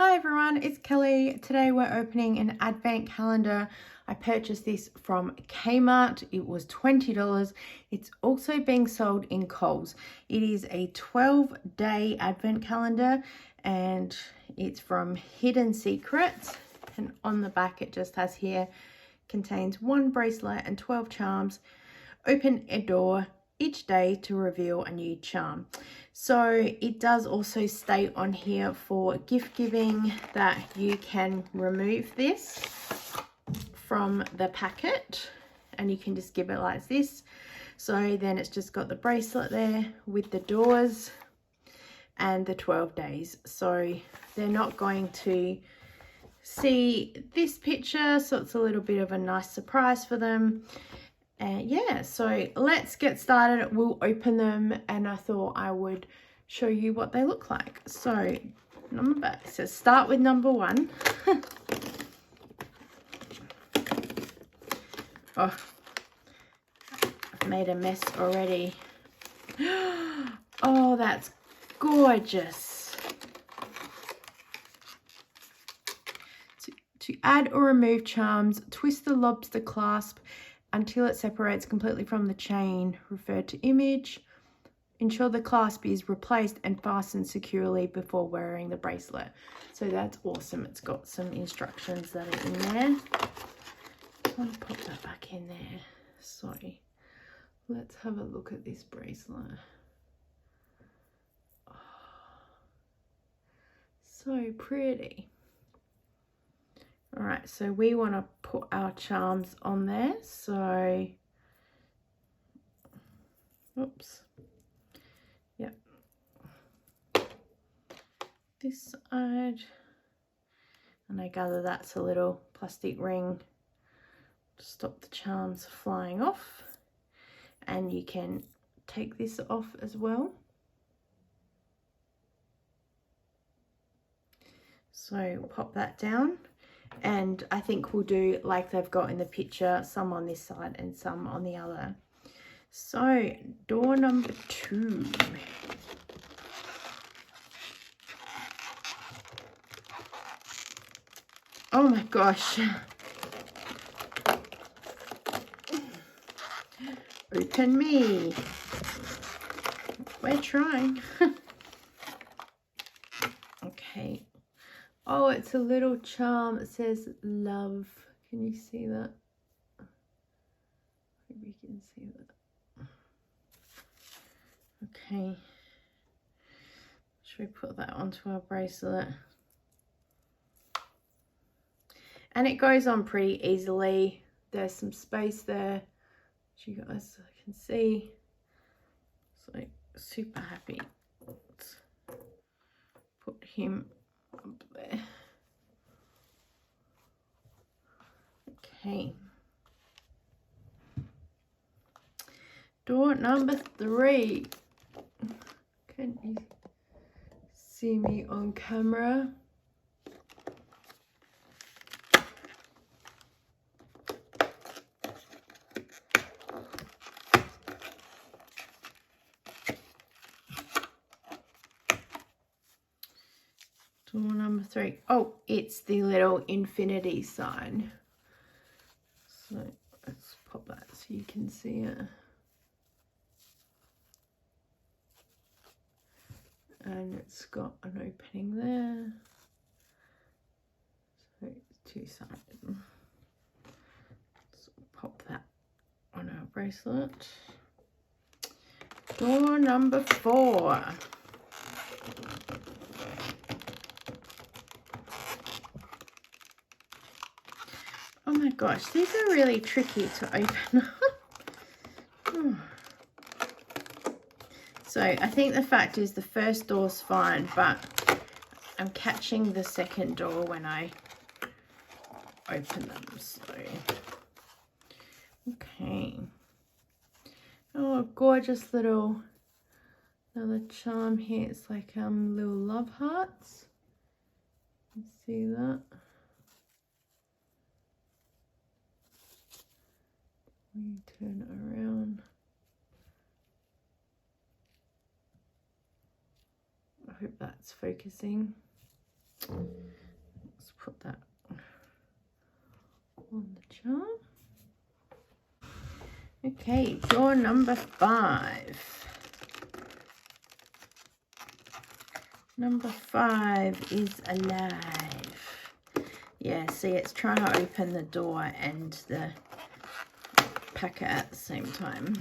Hi everyone, it's Kelly. Today we're opening an advent calendar. I purchased this from Kmart. It was $20. It's also being sold in Coles. It is a 12-day advent calendar and it's from Hidden Secrets. And on the back it just has here, contains 1 bracelet and 12 charms. Open a door each day to reveal a new charm. So it does also state on here for gift giving that you can remove this from the packet and you can just give it like this. So then it's just got the bracelet there with the doors and the 12 days. So they're not going to see this picture, so it's a little bit of a nice surprise for them. And yeah, so let's get started. We'll open them and I thought I would show you what they look like. So start with number 1. Oh, I've made a mess already. Oh, that's gorgeous. To add or remove charms, twist the lobster clasp until it separates completely from the chain. Refer to image. Ensure the clasp is replaced and fastened securely before wearing the bracelet. So that's awesome. It's got some instructions that are in there. I want to pop that back in there. So let's have a look at this bracelet. Oh, so pretty. All right, so we want to put our charms on there. So, oops. Yep. This side. And I gather that's a little plastic ring to stop the charms flying off. And you can take this off as well. So we'll pop that down. And I think we'll do like they've got in the picture, some on this side and some on the other. So door number 2. Oh my gosh. Open me. We're trying. Okay. Oh, it's a little charm. It says love. Can you see that? Maybe you can see that. Okay. Should we put that onto our bracelet? And it goes on pretty easily. There's some space there, which you guys can see. So super happy. Let's put him up there. Okay. Door number 3. Can you see me on camera? Door number 3. Oh, it's the little infinity sign. So let's pop that so you can see it. And it's got an opening there. So it's 2 sides. So pop that on our bracelet. Door number 4. Oh my gosh, these are really tricky to open. So I think the fact is the first door's fine, but I'm catching the second door when I open them. So, okay. Oh, gorgeous little another charm here. It's like little love hearts. You see that? We turn it around. I hope that's focusing. Let's put that on the charm. Okay, drawer number 5. Number 5 is alive. Yeah, see, it's trying to open the door and the packet at the same time.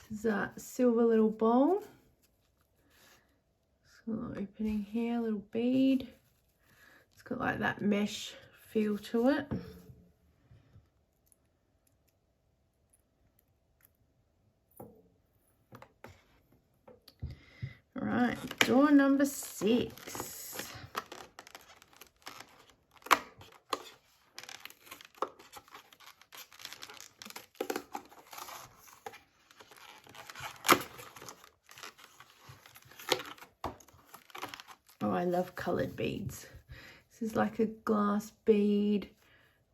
This is a silver little bowl. So opening here, little bead. It's got like that mesh feel to it. All right, door number 6. Oh, I love coloured beads. This is like a glass bead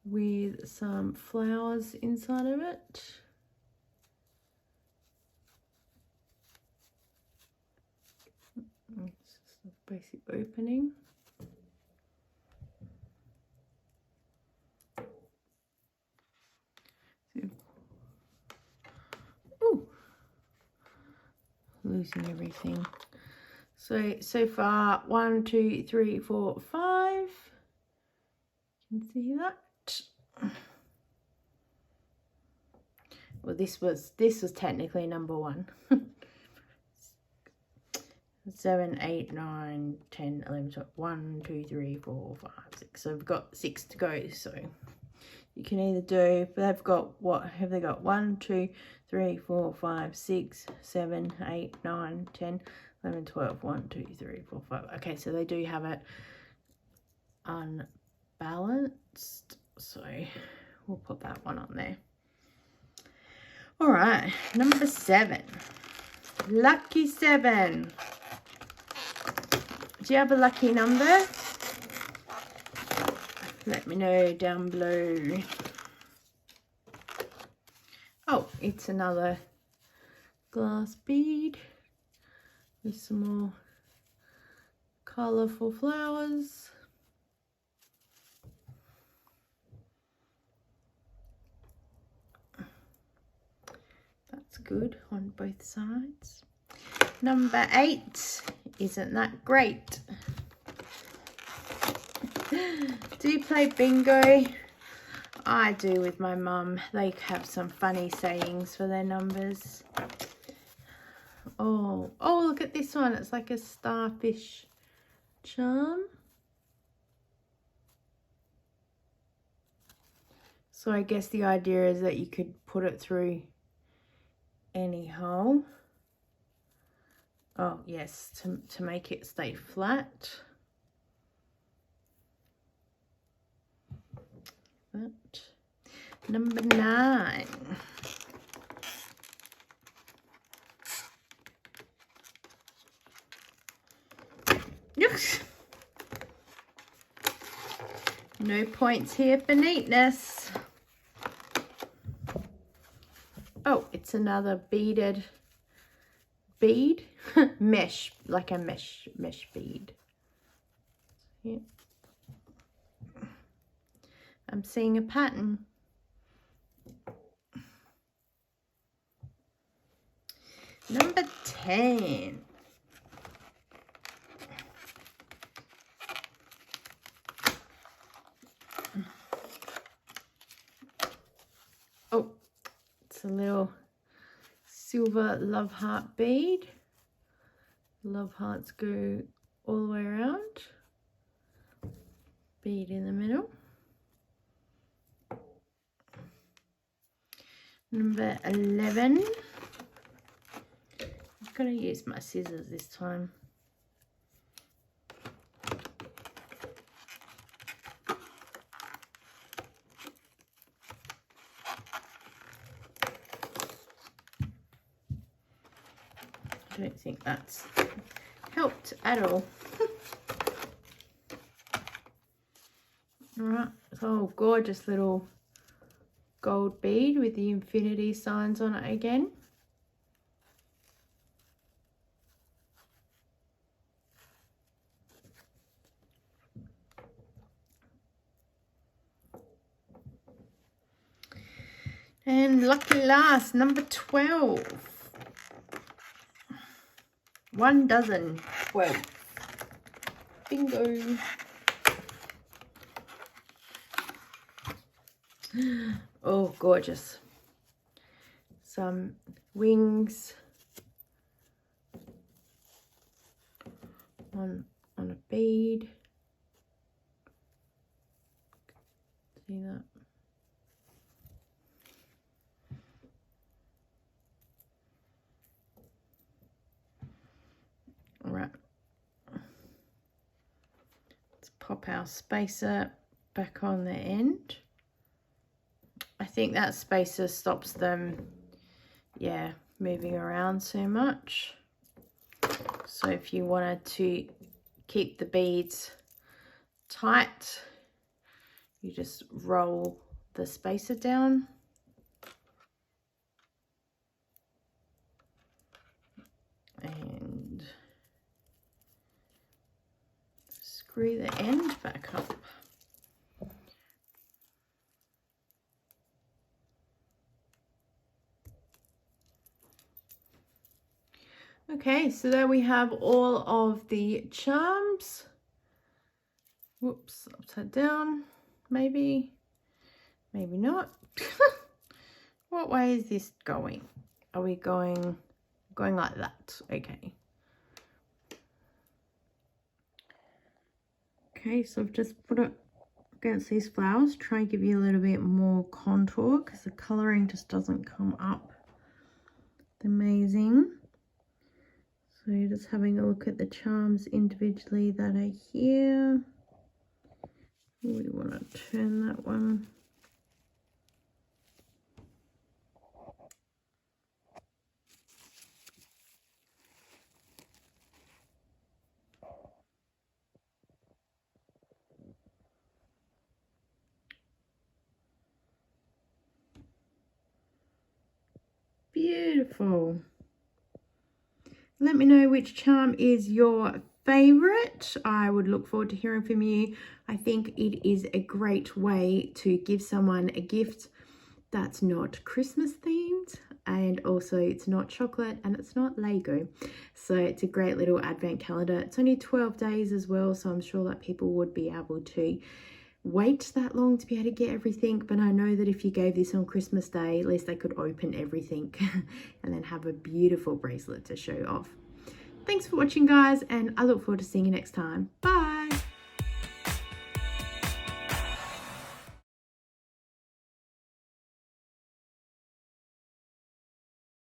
with some flowers inside of it. It's just a basic opening. Ooh, losing everything. So far 1, 2, 3, 4, 5. You can see that. Well, this was technically number 1. 7, 8, 9, 10, 11, 12. 1, 2, 3, 4, 5, 6. So we've got 6 to go. So you can either do, but they've got, what have they got? 1, 2, 3, 4, 5, 6, 7, 8, 9, 10, 11, 12. 1, 2, 3, 4, 5. Okay, so they do have it unbalanced. So we'll put that one on there. All right, number 7. Lucky 7. Do you have a lucky number? Let me know down below. Oh, it's another glass bead with some more colourful flowers. That's good on both sides. Number 8. Isn't that great? Do you play bingo? I do with my mum. They have some funny sayings for their numbers. Oh, look at this one. It's like a starfish charm. So I guess the idea is that you could put it through any hole. Oh yes, to make it stay flat. That. Number 9. Yes. No points here for neatness. Oh, it's another beaded bead. Mesh, like a mesh bead. Yeah. I'm seeing a pattern. Number 10. Oh, it's a little silver love heart bead. Love hearts go all the way around. Bead in the middle. Number 11. I've got to use my scissors this time. I don't think that's helped at all. Alright, so gorgeous little gold bead with the infinity signs on it again. And lucky last, number 12. 1 dozen, 12. Bingo. Oh, gorgeous. Some wings on a bead. See that? All right. Let's pop our spacer back on the end. I think that spacer stops them, yeah, moving around so much. So if you wanted to keep the beads tight, you just roll the spacer down. And screw the end back up. Okay, so there we have all of the charms. Whoops, upside down, maybe not. What way is this going? Are we going like that? Okay. Okay, so I've just put it against these flowers, try and give you a little bit more contour because the colouring just doesn't come up amazing. So you're just having a look at the charms individually that are here. We want to turn that one. Beautiful. Let me know which charm is your favorite. I would look forward to hearing from you. I think it is a great way to give someone a gift that's not Christmas themed, and also it's not chocolate and it's not Lego. So it's a great little advent calendar. It's only 12 days as well, so I'm sure that people would be able to wait that long to be able to get everything. But I know that if you gave this on Christmas Day, at least they could open everything and then have a beautiful bracelet to show off. Thanks for watching, guys, and I look forward to seeing you next time. Bye.